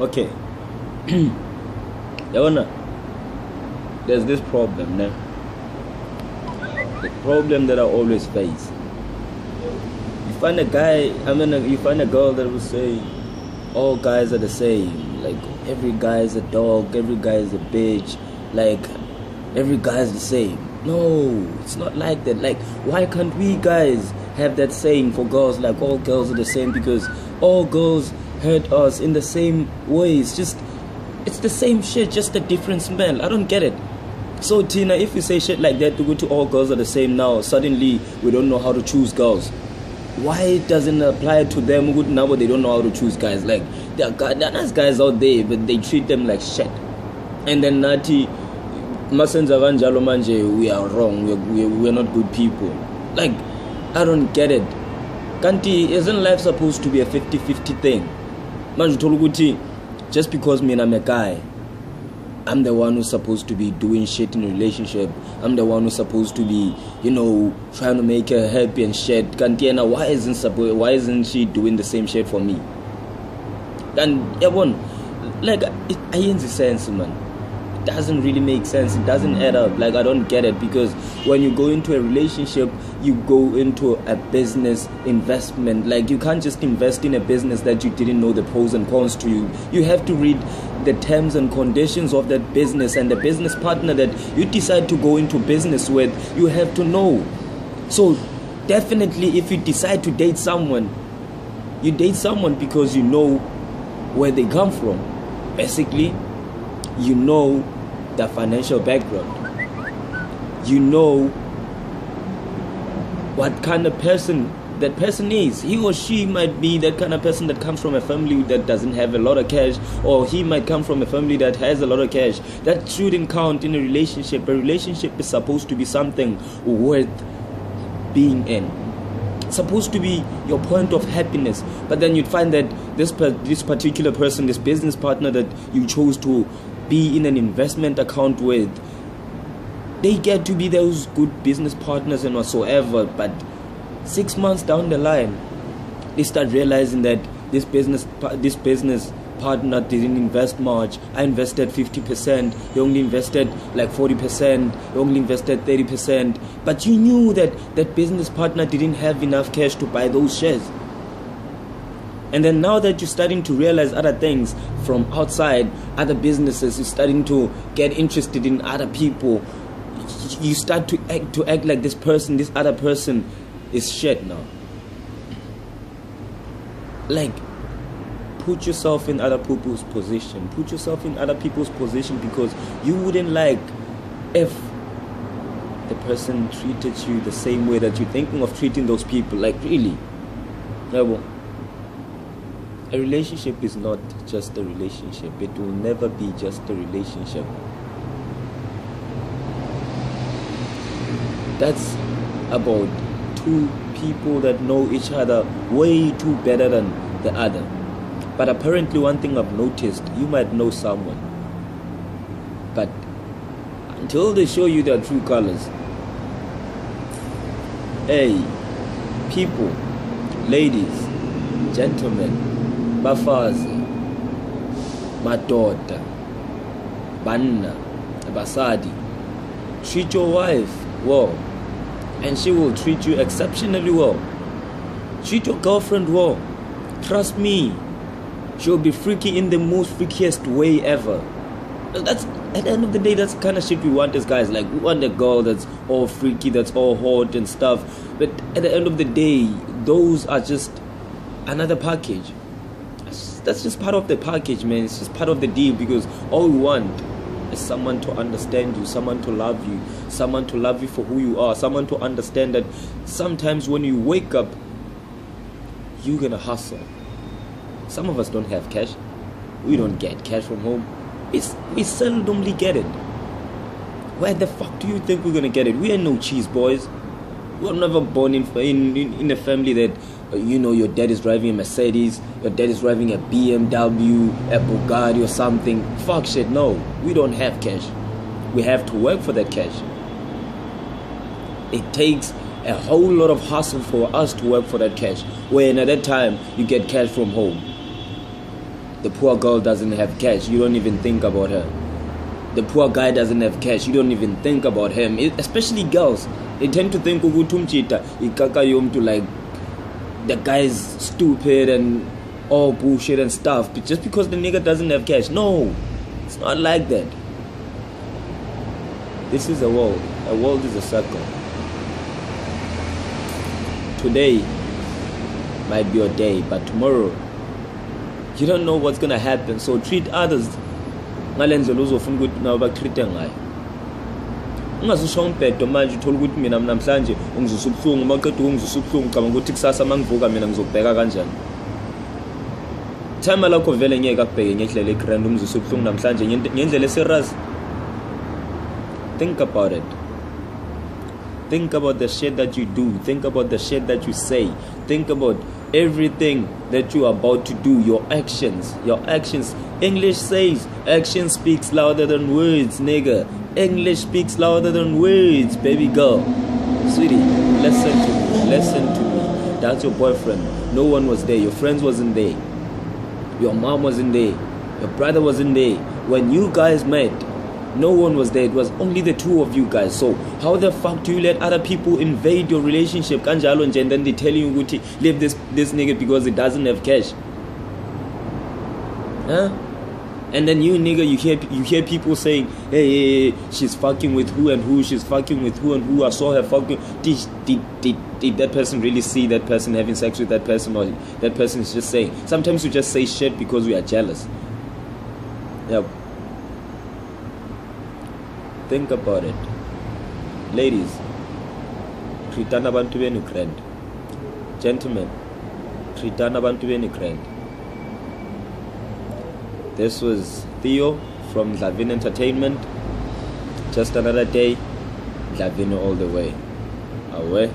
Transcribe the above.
Okay. Yabona, there's this problem now. The problem that I always face. You find a guy, you find a girl that will say, all guys are the same. Like, every guy is a dog, every guy is a bitch. Like, every guy is the same. No, it's not like that. Like, why can't we guys have that saying for girls? Like, all girls are the same, because all girls hurt us in the same way. It's the same shit, just a different smell. I don't get it. So Tina, if you say shit like that, to go to all girls are the same now, suddenly we don't know how to choose girls. Why doesn't it apply to them now, but they don't know how to choose guys? Like, there are nice guys out there, but they treat them like shit. And then Nati, Masenza Vanjalo Manje, we are wrong, we're not good people. Like, I don't get it. Kanti, isn't life supposed to be a 50-50 thing? Manju Toluguti, just because me and I'm a guy, I'm the one who's supposed to be doing shit in a relationship. I'm the one who's supposed to be, trying to make her happy and shit. Kantiana, why isn't she doing the same shit for me? And everyone, like, it ain't sense, man. It doesn't really make sense. It doesn't add up. Like, I don't get it, because when you go into a relationship, you go into a business investment. Like, you can't just invest in a business that you didn't know the pros and cons to. You have to read the terms and conditions of that business, and the business partner that you decide to go into business with, you have to know. So definitely, if you decide to date someone, you date someone because you know where they come from. Basically, you know their financial background. You know what kind of person that person is. He or she might be that kind of person that comes from a family that doesn't have a lot of cash, or he might come from a family that has a lot of cash. That shouldn't count in a relationship. A relationship is supposed to be something worth being in. It's supposed to be your point of happiness. But then you'd find that this particular person, this business partner that you chose to be in an investment account with, they get to be those good business partners and whatsoever, but 6 months down the line, they start realizing that this business partner didn't invest much. I invested 50%. He only invested like 40%. He only invested 30%. But you knew that that business partner didn't have enough cash to buy those shares. And then now that you're starting to realize other things from outside, other businesses, you're starting to get interested in other people. You start to act like this other person is shit now. Like, put yourself in other people's position. Put yourself in other people's position, because you wouldn't like if the person treated you the same way that you're thinking of treating those people. Like, really. A relationship is not just a relationship. It will never be just a relationship. That's about two people that know each other way too better than the other. But apparently, one thing I've noticed, you might know someone, but until they show you their true colors, hey, people, ladies, gentlemen, bafazi, madoda, banna, basadi, treat your wife well, and she will treat you exceptionally well. Treat your girlfriend well. Trust me, she'll be freaky in the most freakiest way ever. That's, at the end of the day, that's the kind of shit we want as guys. Like, we want a girl that's all freaky, that's all hot and stuff. But at the end of the day, those are just another package. That's just part of the package, man. It's just part of the deal, because all we want is someone to understand you, someone to love you, someone to love you for who you are, someone to understand that sometimes when you wake up, you're gonna hustle. Some of us don't have cash. We don't get cash from home. We seldomly get it. Where the fuck do you think we're gonna get it? We ain't no cheese boys. We were never born in a family that, your dad is driving a Mercedes, your dad is driving a BMW, a Bugatti or something. Fuck shit, no. We don't have cash. We have to work for that cash. It takes a whole lot of hustle for us to work for that cash. When at that time, you get cash from home. The poor girl doesn't have cash, you don't even think about her. The poor guy doesn't have cash, you don't even think about him. Especially girls, they tend to think ukutumchita ikakayom to like the guy's stupid and all bullshit and stuff, but just because the nigga doesn't have cash. No, it's not like that. This is a world. A world is a circle. Today might be your day, but tomorrow you don't know what's gonna happen. So treat others ngalendlela uzofuna ukuthi nawe bakutreate ngayo. Ungazusho umbhedo manje uthola ukuthi mina namhlanje ungizwisa ubuhlungu, maqeda ungizwisa ubuhlungu cabanga ukuthi kusasa mangivuka mina ngizokubheka kanjani. Time lakho vele ngeke akubheke ngendlela egrand umzwisa ubuhlungu namhlanje ngendlela eserious. Think about it. Think about the shit that you do. Think about the shit that you say. Think about everything that you are about to do. Your actions. Your actions. English says action speaks louder than words, nigga. English speaks louder than words, baby girl. Sweetie, listen to me. Listen to me. That's your boyfriend. No one was there. Your friends wasn't there. Your mom wasn't there. Your brother wasn't there. When you guys met, no one was there. It was only the two of you guys. So how the fuck do you let other people invade your relationship? Kanjalo nje, and then they tell you ukuthi leave this nigga because he doesn't have cash. Huh? And then you nigga, you hear people saying, hey, she's fucking with who and who, she's fucking with who and who, I saw her fucking. Did that person really see that person having sex with that person, or that person is just saying? Sometimes we just say shit because we are jealous. Yeah. Think about it. Ladies, treatana abantu benu grand. Gentlemen, treatana abantu benu grand. This was Theo from Lavin Entertainment. Just another day, Lavin all the way. Away.